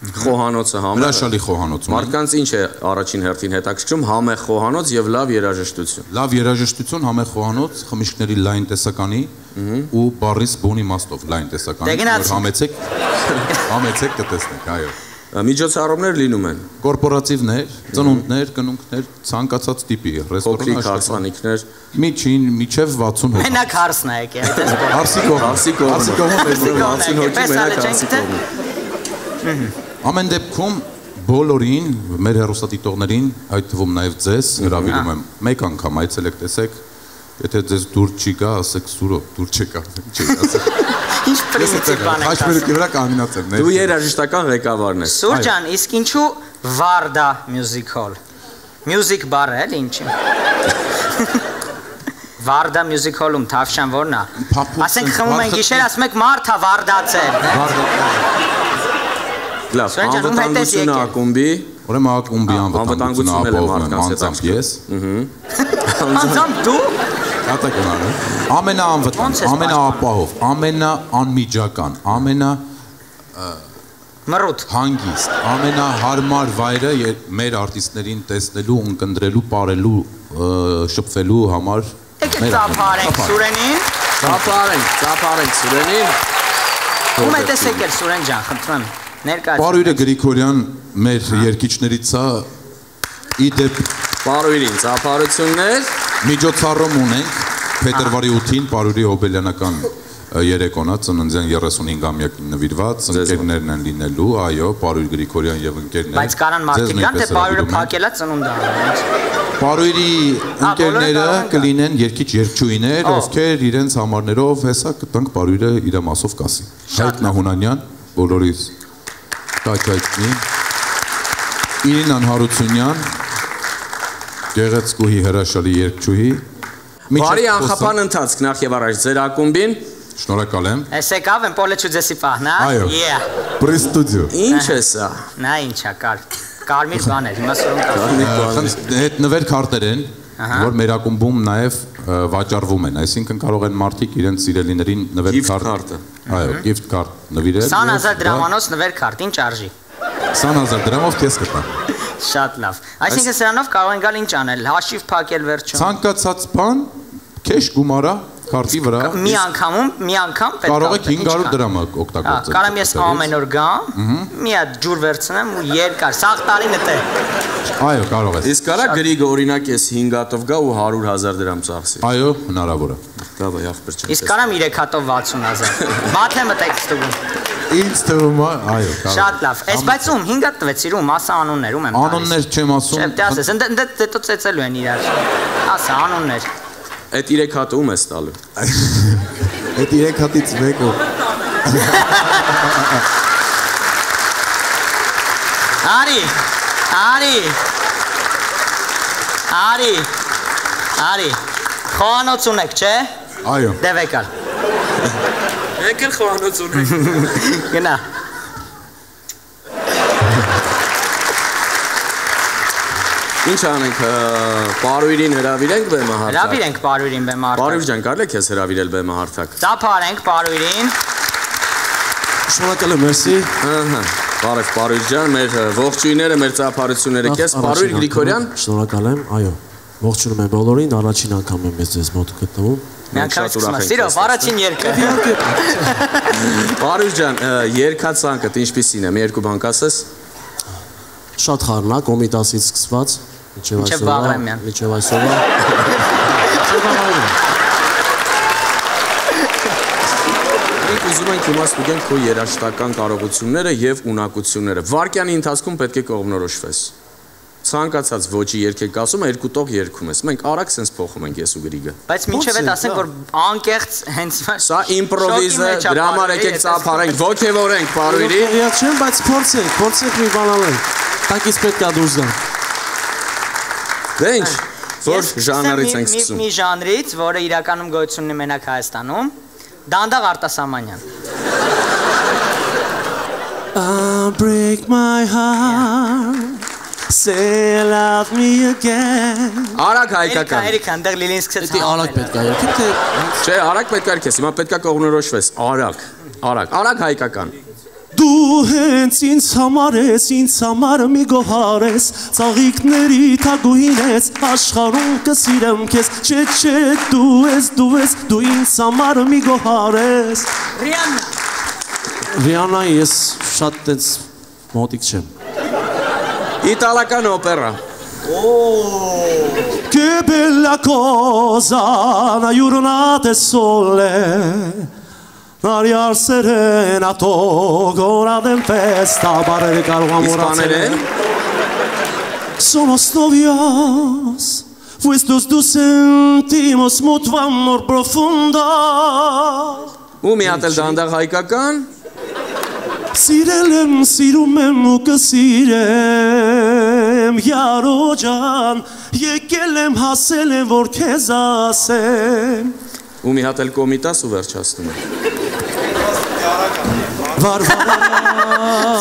Խոհանոցը համեղ։ Հրաշալի խոհանոց ունի։ Մարդկանց ինչ է առաջին հերթին հետաքրքրում համեղ խոհանոց եւ լավ երաժշտություն։ Լավ երաժշտություն, համեղ խոհանոց, խմիչքների լայն տեսականի ու բարիս բուն իմաստով լայն տեսականի, որ համեցեք կտեսնեք, այո։ Միջոցառումներ լինում են։ Կորպորատիվներ, ծնունդներ, կնունքներ, ցանկացած տիպի ռեստորան հարսանիքներ, միջին, միջև 60 հոգի։ Մենակ հարսն է եկել, այդպես։ Հարսիկով։ Ամեն դեպքում բոլորին, մեր հեռուստադիտողներին, այդ թվում նաև ձեզ հրավիրում եմ մեկ անգամ այցելեք տեսեք, եթե ձեզ դուր չի գա, ասեք Սուրո, դուր չեկա, չի ասեք։ Ինչ պրինցիպ բան է։ Խաշմերուկի վրա կանինացեմ։ Դու երաժշտական ղեկավարն ես։ Սուր ջան, իսկ ինչու Վարդա Music Hall։ Music bar էլ ինչի։ Վարդա Music Hall-ում Թավշյան որն է։ Ասենք խմում են գիշեր, ասում եք մարդա Վարդացել։ Լավ, անվտանգությունը ակումբի։ Ուրեմն ակումբի անվտանգությունը անձամբ ես։ Անձամբ դու։ Կատակոնարը։ Ամենաանվտանգ, ամենաապահով, ամենաանմիջական, մռութ, հանգիստ, ամենահարմար վայրը մեր արտիստներին տեսնելու, ընկնդրելու, ապարելու, շփվելու համար։ Եկեք ծափարենք Սուրենին։ Ծափարենք Սուրենին։ Ում է տեսեք Սուրեն ջան, խնդրում եմ։ Պարույրը Գրիգորյան մեր երկիչներից է իդեպ Պարույրին ծափարություններ միջոցառում ունենք փետրվարի 8-ին Պարույրի Հոբելյանական երեկոնա ծննդյան 35-ամյակին նվիրված ընկերներն են լինելու, այո, Պարույր Գրիգորյան եւ ընկերները։ Բայց կանան մարդիկ կան, թե Պարույրը փակելա ծնունդը։ Պարույրի ընկերները կլինեն երգիչ-երգչուհիներ, ովքեր իրենց համարներով հեսա կտանք Պարույրը իր մասով կասի։ Հայկ Նահունանյան, բոլորիս Կայքայքնի, Իրինան Հարությունյան, գեղեցկուհի հրաշալի երգչուհի։ Բարի անխափան ընթացք նախ եւ առաջ ձեր ակումբին։ Շնորհակալ եմ։ Ես եկավ եմ Պոլեչուձեսի պահն, հա։ Այո։ Պրեստուդիո։ Ինչ է սա։ Նա ինչա կարմիր բան է, հիմա սուրում Այդ նվեր քարտեր են, որ մեր ակումբում նաև վաճառվում են, այսինքն կարող են մարդիկ իրենց սիրելիներին նվեր քարտ, այո, gift card նվիրել։ 20000 դրամանոց նվեր քարտ, ինչ արժի։ 20000 դրամով քեզ կտա։ Շատ լավ։ Այսինքն սրանով կարող են գալ ինչ անել, հաշիվ փակել վերջում։ Ցանկացած բան, քեշ գումարա, Քարտի վրա։ Մի անգամ պետք է։ Կարող եք 500 դրամ օգտագործել։ Կարամ ես ամեն օր գամ, մի հատ ջուր վերցնեմ ու երկար, սաղ տարի նետե։ Այո, կարող ես։ Իսկ կարա գրիգը օրինակ ես 5 հատով գա ու 100,000 դրամ ծախսի։ Այո, հնարավոր է։ Դավայ ախպեր չեմ։ Իսկ կարամ 3 հատով 60,000։ Մաթեմը տեքստ տուգում։ Ինձ թվում է, այո, կարող։ Շատ լավ։ Այս բայց ում 5 հատ տվեցիր ում, ասա անուններ, ում եմ տալիս։ Անուններ չեմ ասում։ Չէ, դե ասես, դե ծեծելու են իրար։ Ասա անուններ։ Այդ 3 հատը ում ես տալու։ Այդ 3 հատից մեկը։ Արի։ Խոհանոց ունեք, չէ։ Այո։ Դե վեկալ։ Մենք էլ խոհանոց ունենք։ Գնա։ Ինչ անենք, Պարույրին հրավիրենք բեմը հարթակ։ Հրավիրենք Պարույրին բեմը հարթակ։ Պարույր ջան, կարելի է քեզ հրավիրել բեմը հարթակ։ Ծափարենք Պարույրին։ Շնորհակալ եմ, մերսի։ Բարև Պարույր ջան, մեր ողջույնները, մեր ծափարությունները քեզ, Պարույր Գրիգորյան։ Շնորհակալ եմ, այո։ Ողջունում եմ բոլորին, առաջին անգամ եմ ձեզ մոտ գտնվում։ Մենք շատ ուրախ ենք։ Սիրով, առաջին երգը։ Պարույր ջան, երգացանկդ ինչպիսին է, մի երկու բան կասես։ Շատ խառնա, Կոմիտասից սկսված, մինչև այսօրվա։ Մենք ուզում ենք հիմա ստուգենք քո երաժշտական կարողությունները եւ ունակությունները։ Վարկյանի ընթացքում պետք է կողմնորոշվես։ Ցանկացած ոճի երգ եք ասում, երկու տող երգում ես։ Մենք արագ sense փոխում ենք ես ու Գրիգը։ Բայց մինչև այդ ասենք որ անկեղծ հենց սա իմպրովիզ է, դրա համար եկեք ծափարենք, ոգևորենք Պարույրին։ Իհարկե չեմ, բայց փորձենք մի բան անենք։ Տակից պետք է դուրս գան։ Դե ինչ, որ ժանրից ենք սկսում։ Մի ժանրից, որը իրականում գոյություն ունի մենակ Հայաստանում, Դանդաղ Արտասամանյան։ I break my heart, say love me again։ Արագ հայկական։ Էրիկան, դեղ Լիլին սկսեց։ Դա արագ պետք է երգի, թե չէ, արագ պետք է երգես, հիմա պետք է կողմնորոշվես, արագ հայկական։ Դու հենց ինձ համար մի գոհար ես, ծաղիկների թագուհին ես, աշխարհում կսիրեմ քեզ, չէ, դու ինձ համար մի գոհար ես։ Ռիաննայի ես շատ տենց մոտիկ չեմ։ Իտալական օպերա։ Che bella cosa, una giornata sole. L'aria serena tocca tempesta para regar un amor a te. Somos novios, estos dos sentimos mutuo amor profundo. Ու մի հատ էլ դանդաղ հայկական։ Սիրում եմ ու կսիրեմ, յարո ջան, եկել եմ հասել եմ, որ քեզ ասեմ։ Ու մի հատ էլ Կոմիտաս ու վերջացնում եմ։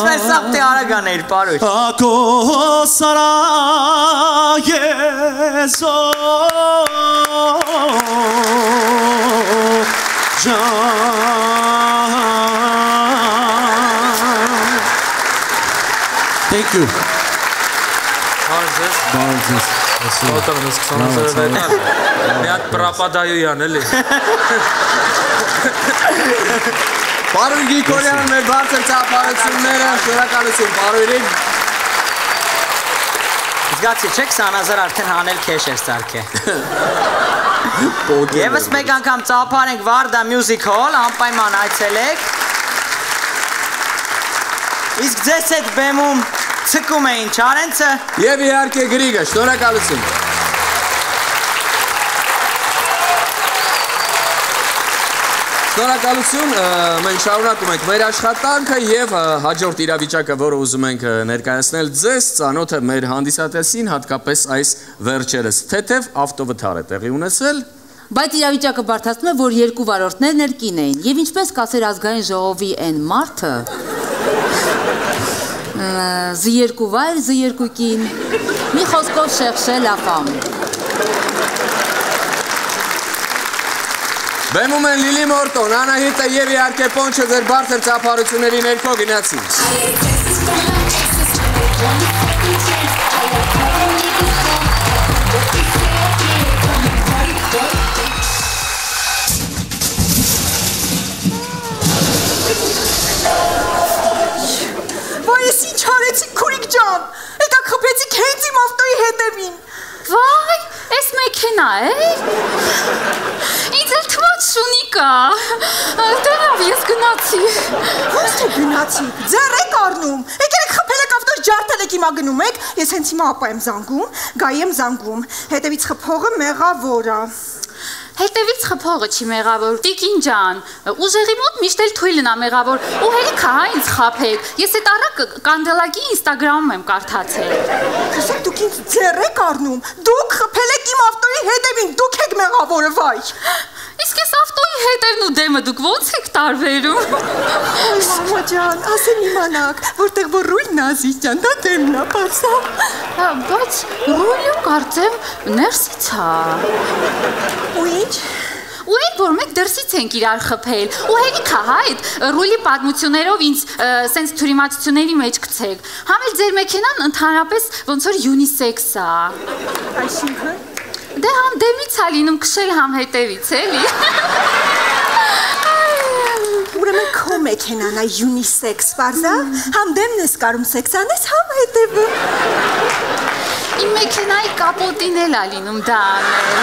Սպես սաղտի արագան էիր, Պարույր։ Ակո սարայեզո Thank you. Բարզես։ Ոտողն ես 20 վետան։ Մի հատ պրապադայոյան էլի։ Պարույր Գրիգորյանը մեր բարձր ծափարությունները, շնորհակալություն Պարույրին։ Զգացի, չէ 20,000 արդեն հանել քեշ էր սարքե։ Եվս մեկ անգամ ծափարենք Վարդա Music Hall, անպայման այցելեք։ Իսկ ձեզ հետ բեմում ցկում էին Չարենցը եւ իհարկե Գրիգը, շնորհակալություն։ Շնորհակալություն, մենք շարունակում ենք մեր աշխատանքը եւ հաջորդ իրավիճակը, որը ուզում ենք ներկայացնել ձեզ, ծանոթ է մեր հանդիսատեսին, հատկապես այս վերջերս թեթև ավտովթար է տեղի ունեցել։ Բայց իրավիճակը բարդացնում է, որ երկու վարորդներն էլ կին էին եւ ինչպես կասեր ազգային ժողովի այն մարդը Զի երկու վայր, զի երկու կին, մի խոսքով շեղշե la femme։ Բեմում են Լիլի Մորտոն, Անահիտը եւ իհարկե Պոնչը ձեր բարձր ծափարությունների ներքո գնացին։ հետևին։ Վայ, այս մեքենա է։ Ինձ էլ թվաց Շունիկա։ Դե լավ, ես գնացի։ Ո՞նց է գնացի։ Ձեռ եք առնում։ Եկեք խփել եք ավտոս ջարդել եք հիմա գնում եք։ Ես հենց հիմա ապա եմ զանգում, գայի եմ զանգում։ Հետևից խփողը մեղավոր է։ Հետևից խփողը չի մեղավոր, Տիկին ջան, ուժեղի մոտ միշտ էլ թույլն է մեղավոր, ու հերիք հա ինձ խափեք, ես այդ առակ Կանդելակի ինստագրամում եմ կարդացել։ Տեսեք դուք ինձ ձեռ եք առնում, դուք խփել եք իմ ավտոյի հետևին, դուք եք մեղավորը, վայ։ Իսկ ես ավտոյի հետևն ու դեմը դուք ո՞նց եք տարբերում։ Այ մամա ջան, ասեմ իմանաք, որտեղ որ Ռուլն Ազիզ ջան, դա դեմն է, պարզա։ Բայց Ռուլը կարծեմ ներսից է։ Ու ինչ։ Ու այդ որ մենք դրսից ենք իրար խփել, ու հերիք հա այդ Ռուլի պատմություններով ինձ սենց թյուրիմացությունների մեջ գցեք։ Համ էլ ձեր մեքենան ընդհանրապես ոնց որ յունիսեքս է։ Այսինքն Դե համ դեմից է լինում քշել համ հետևից, էլի։ Ուրեմն քո մեքենան է յունիսեքս, պարզա, համ դեմն ես կարում սեքս անես, համ հետևը։ Իմ մեքենայի կապոտին էլ է լինում դա անել։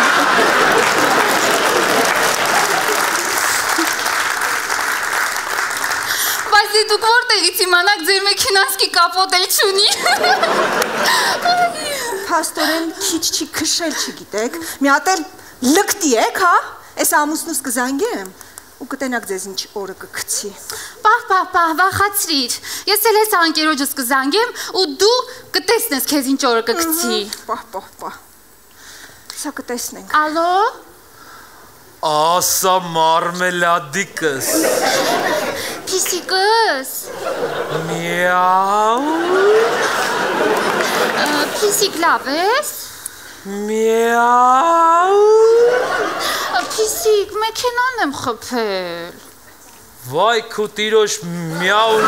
Բայց դե դուք որտեղից իմանաք ձեր մեքենան սկի կապոտ էլ չունի։ Փաստորեն քիչ չի քշել չգիտեք, մի հատ էլ լկտի եք, հա, այս ամուսնուս կզանգեմ ու կտենակ ձեզ ինչ օրը կգցի։ Պահ, վախացրիր, ես էլ ես անկերոջս կզանգեմ ու դու կտեսնես քեզ ինչ օրը կգցի։ Պահ, սա կտեսնենք։ Ալո։ Ասա մարմելադիկս։ Փիսիկս։ Միաու։ Փիսիկ լավ ես։ Միաու։ Փիսիկ, մեքենան եմ խփել։ Վայ քո տիրոջ միաու։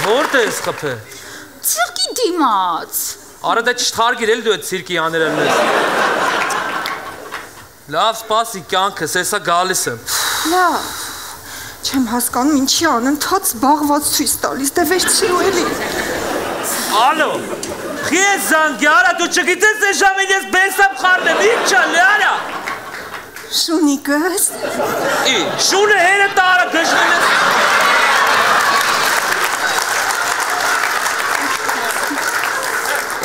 Որտե ես խփել։ Ցիրկի դիմաց։ Արա դա չթարգիր էլ դու այդ ցիրկի աներն ես։ Լավ, սպասի կյանքս, հեսա գալիս եմ։ Լավ։ Չեմ հասկանում ինչի անընդհատ զբաղված ցույց տալիս, դե վերցրու էլի։ Ալո։ Քիես զանգի, արա դու չգիտես այս ժամին ես բեսամ խառնեմ, ի՞նչ է, լեարա։ Շունիկս։ Շունը հերը տարա գժվում ես։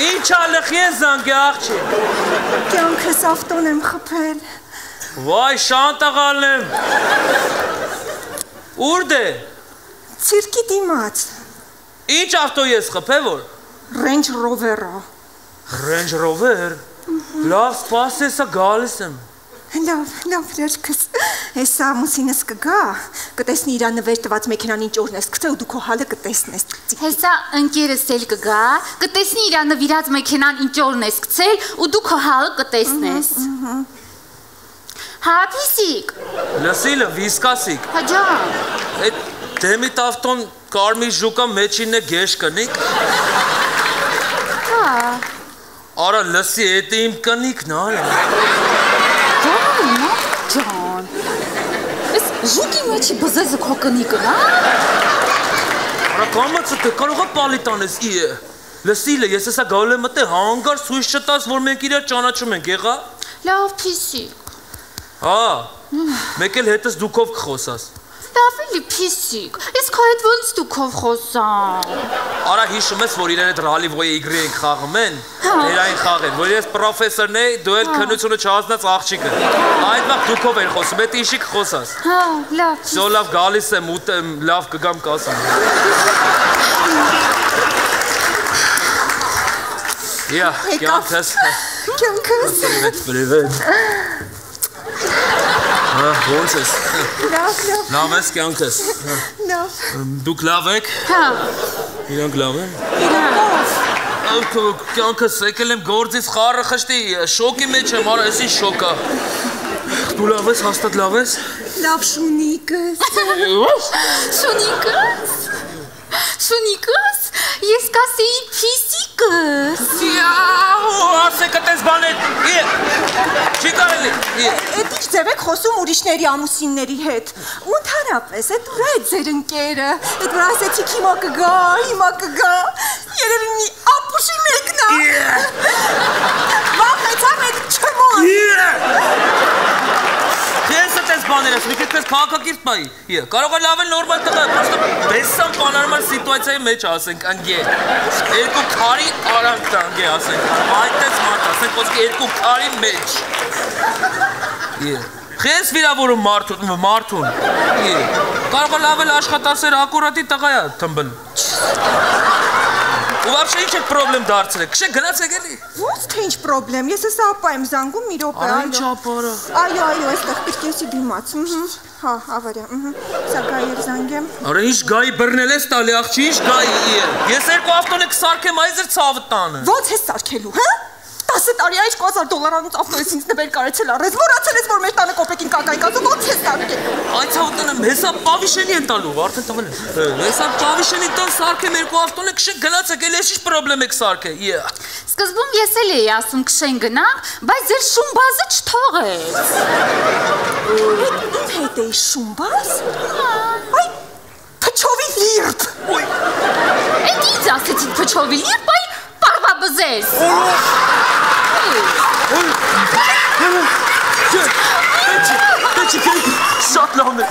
Ինչ ալխի ես զանգի աղջի։ Կյանքս ավտոն եմ խփել։ Վայ շան տղալն եմ։ Ուր դե։ Ցիրկի դիմաց։ Ինչ ավտո ես խփել որ։ Range Rover-ը։ Range Rover։ Լավ սպաս եսա գալիս եմ։ Լավ լերքս։ Հեսա ամուսինս կգա, կտեսնի իրա նվեր տված մեքենան ինչ օրն ես գցել ու դու քո հալը կտեսնես։ Հեսա ընկերս էլ կգա, կտեսնի իրա նվիրած մեքենան ինչ օրն ես գցել ու դու քո հալը կտեսնես։ Հա փիսիկ։ Լսիլը վիսկասիկ։ Հա ջան։ Այդ դեմիտ ավտոն կարմիր ժուկա մեջինն է գեշ կնիկ։ Հա։ Արա լսի էդ իմ կնիկն արա։ Ջան։ Էս ժուկի մեջի բզեզը քո կնիկն, հա։ Արա կամացը թե կարող է պալիտանես ի է։ Լսիլը ես հեսա գալ եմ մտե հանգար սույս չտաս որ մենք իրար ճանաչում ենք եղա։ Լավ փիսիկ։ Հա, մեկ էլ հետս դուքով կխոսաս։ Լավ էլի փիսիկ, ես քո հետ ոնց դուքով խոսամ։ Արա հիշում ես, որ իրեն այդ ռալիվոյի իգրի ենք խաղում են, երային խաղ են, որ ես պրոֆեսորն էի, դու էլ քննությունը չհասնած աղջիկը։ Այդ վաղ դուքով են խոսում, էդ իշի կխոսաս։ Հա, լավ։ Սո լավ գալիս եմ, ուտեմ, լավ կգամ կասեմ։ Իա, կյանքս։ Պրիվետ։ Ոնց ես։ Լավ ես կյանքս։ Լավ։ Դուք լավ եք։ Հա։ Իրանք լավ են։ Կյանքս եկել եմ գործից խառը խշտի, շոկի մեջ եմ, արա ես ինչ շոկա։ Դու լավ ես, հաստատ լավ ես։ Լավ Շունիկս։ Շունիկս։ Շունիկս, ես կասեի փիսիկս։ Ասեք այդպես բաներ։ Չի կարելի։ Էդ ինչ ձև եք խոսում ուրիշների ամուսինների հետ։ Ու ընդհանրապես, այդ ուրա է ձեր ընկերը։ Այդ որ ասեցիք հիմա կգա։ Երևի մի ապուշի մեկն է։ Վախեցա մեկ չմոտ։ Ես այդպես բաներ ես, մի քիչ քաղաքակիրթ բայի։ Կարող է լավ է նորմալ տղա, պրոստը բեսան բանարմար սիտուացիայի մեջ ասենք, անգե։ Երկու քարի արանք տանգե ասենք, այդպես մարդ ասենք, ոսկի երկու քարի մեջ։ Խես վիրավորում մարդուն։ Կարող է լավ էլ աշխատասեր ակուրատի տղա է թմբն։ Ու вообще ինչ է պրոբլեմ դարձրեք, քշեք գնացեք էլի։ Ո՞նց թե ինչ պրոբլեմ, ես էս ապա եմ զանգում մի րոպե, այո։ Ինչ ապարա։ Այո, այստեղ պիրկեսի դիմաց, հա, ավարյա, սա գայի էր զանգեմ։ Արա ինչ գայի բռնել ես տալի, աղջի, ինչ գայի է։ Ես երկու ավտոնը կսարքեմ, այզր ցավը տանը։ Ո՞նց ես սարքելու, հա? 10 տարի այս $1000 ավտո ես ինձ նվեր կարեցել առես, մոռացել ես, որ մեր տանը կոպեկին կակայի կազու, ո՞նց ես սարքել։ Այս ավտոնը հեսա պավիշենի են տալու, արդեն տվել են։ Հեսա պավիշենի տան սարքեմ երկու ավտոնը քշեք գնացեք, էլ ես ինչ պրոբլեմ եք սարքել։ Սկզբում ես էլ էի ասում քշեն գնանք, բայց ձեր շումբազը չթողեց։ Իմ հետ էի շումբազ։ Այ փչովի լիրբ։ Էդ ինձ ասեցիք փչովի լիրբ, այ պարվաբզես։ Շատ լավն է։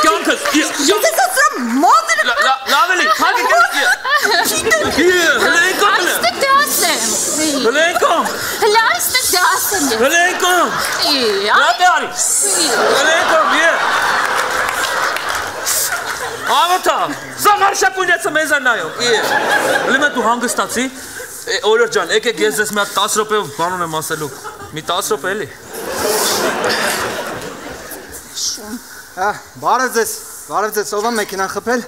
Կյանքս։ Ես ես ասրամ մոդերը։ Լավ էլի, հագի հլենքոմ։ Այստեղ դասեմ։ Հլենքոմ։ Հլա այստեղ դասեմ։ Հլենքոմ։ Լավ է արի։ Հլենքոմ, Ավատա, զաղար շակունյացը մեզ են նայում։ Լիմա դու հանգստացի։ Օրոր ջան, եկեք ես ձեզ մի հատ 10 րոպեով բանուն եմ ասելու։ Մի 10 րոպե էլի։ Բարև ձեզ, ով է մեքենան խփել։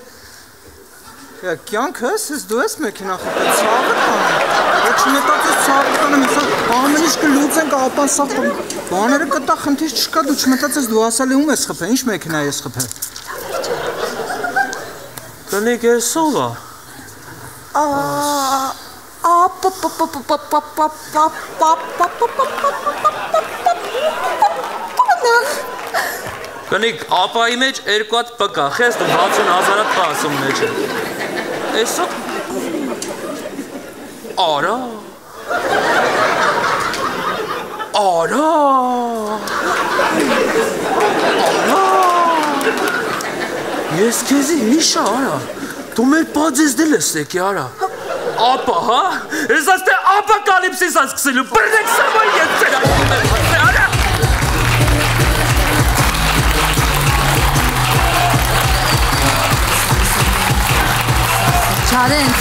Կյանքս, ես դու ես մեքենան խփել, ցավը տանը։ Ոչ չմետացես ցավը տանը, միսա ամեն ինչ կլուծենք, ապան սաղ բաները կտա խնդիր չկա, դու չմետացես դու ասել ում ես խփել, ինչ մեքենա ես խփել։ Տնիկ ես ով է։ Կնիկ, ապայի մեջ երկու հատ պկա, խես դու 60,000 հատ պասում մեջ է։ Էսո։ Արա։ Ես քեզի հիշ արա, դու մեր պաձես դել ես եկի արա։ Ապա, հա, ես աստե ապակալիպսիս ասկսելու, բրնեք սամայ ես ծեր արա։ Չարենց,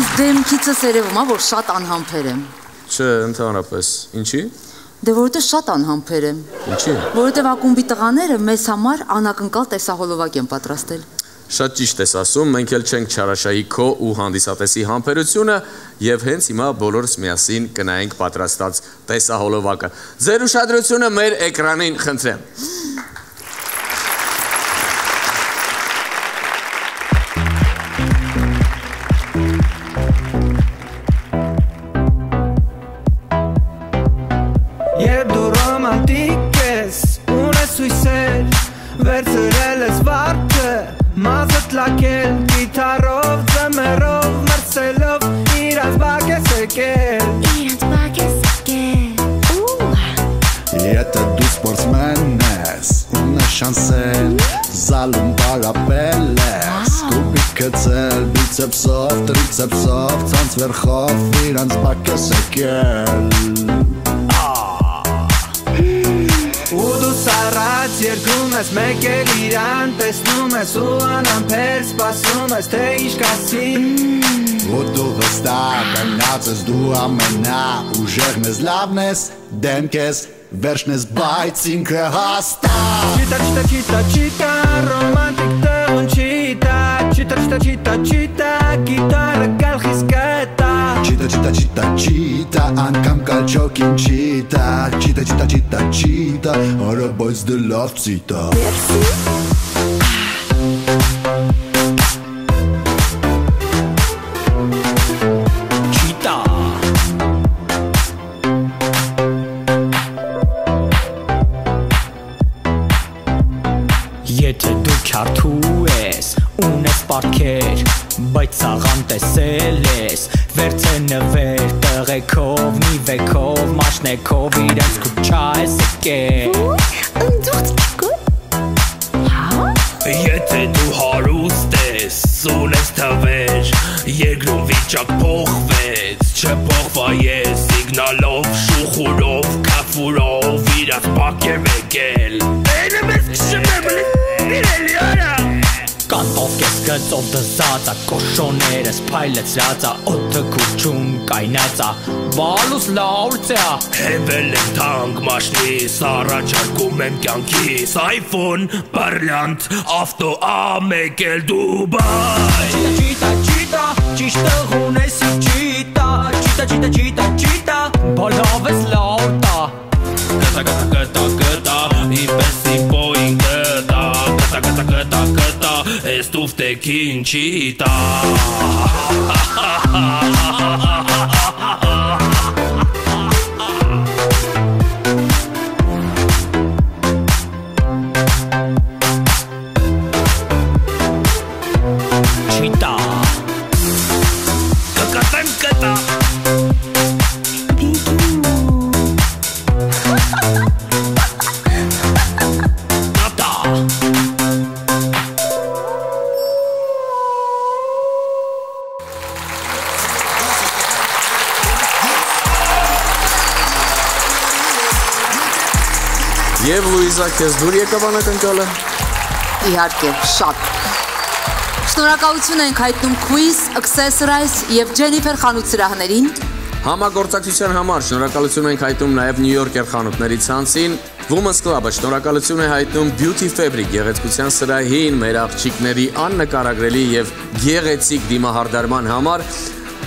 ինձ դեմքիցս երևում է, որ շատ անհամբեր եմ։ Չէ, ընդհանրապես, ինչի։ Դե որովհետև շատ անհամբեր եմ։ Ինչի։ Որովհետև ակումբի տղաները մեզ համար անակնկալ տեսահոլովակ են պատրաստել։ Շատ ճիշտ ես ասում, մենք էլ չենք չարաշահի քո ու հանդիսատեսի համբերությունը եւ հենց հիմա բոլորս միասին կնայենք պատրաստած տեսահոլովակը։ Ձեր ուշադրությունը մեր էկրանին խնդրեմ։ Երբ դու ռոմանտիկ ես, ունես հույսեր, վերցրել ես վարդը, մազդ լակել, գիթարով, ձմերով, մրցելով, իրանց բակ ես եկել։ Եթե դու սպորտսմեն ես, ունես շանսել, զալում պարապել ես, կուբիկ կծել, բիցեպսով, տրիցեպսով, ցանց վերխով, իրանց բակ ես եկել։ Ու դու սառած երկում ես մեկ էլ իրան, տեսնում ես ու անամպեր սպասում ես, թե ինչ կասի։ Ու դու վստահ կանգնած ես դու ամենա, ուժեղն ես լավն ես, դեմք ես, վերջն ես բայց ինքը հաստատ։ Չիտա, ռոմանտիկ տղուն չիտա, չիտա, գիտարը գալխիս կտա։ Չիտա, անգամ կալչոքին չիտա, հորը բայց դե լավ ծիտա։ Չիտա, տաղան տեսել ես Վերցենվեր տղեկով, մի վեկով, մաշնեկով իրենց կուչա ես եկել Ընդուղ Եթե դու հարուստ ես, ունես թվեր, երկրում վիճակ փոխվեց, չփոխվա ես սիգնալով, շուխուրով, կաֆուրով, իրաց պակ եմ եկել Էնը մեզ կշմեմ, իրելի արա Կանտով կես գծով դզածա, կոշոներս պայլեցրածա, օդը կուրջում կայնածա, բալուս լաուրծյա Հեվել եմ թանկ մաշնիս, առաջարկում եմ կյանքիս, iPhone, բարլանտ, ավտո ամեկ էլ Դուբայ Ճիտա, ճիշտը հունեսի ճիտա, բոլով ես լաուրտա Կտա, իպեսի բոյինգ կտա, ես տուվտեքին չիտա Չիտա Կկտեմ կտա Եվ Լուիզա, քեզ դուր եկավ անակնկալը։ Իհարկե, շատ։ Շնորհակալություն ենք հայտնում Quiz, Accessorize եւ Jennifer խանութ սրահներին։ Համագործակցության համար շնորհակալություն ենք հայտնում նաև New Yorker խանութների ցանցին։ Women's Club-ը շնորհակալություն է հայտնում Beauty Fabric գեղեցկության սրահին, մեր աղջիկների աննկարագրելի եւ գեղեցիկ դիմահարդարման համար։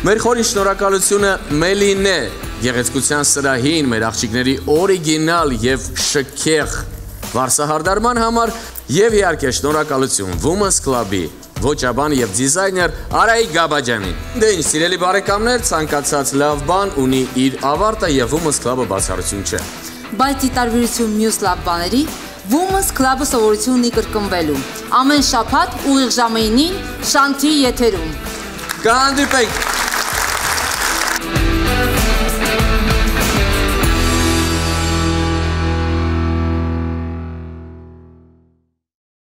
Մեր խորին շնորհակալությունը Մելինե գեղեցկության սրահին, մեր աղջիկների օրիգինալ եւ շքեղ վարսահարդարման համար եւ իհարկե շնորհակալություն Women's Club-ի ոճաբան եւ դիզայներ Արայիկ Գաբաջյանին։ Դե ինչ, սիրելի բարեկամներ, ցանկացած լավ բան ունի իր ավարտը եւ Women's Club-ը բացառություն չէ։ Բայց ի տարբերություն մյուս լավ բաների, Women's Club-ը սովորություն ունի կրկնվելու։ Ամեն շաբաթ ուղիղ ժամը 9-ին Շանթի եթերում։ Կհանդիպենք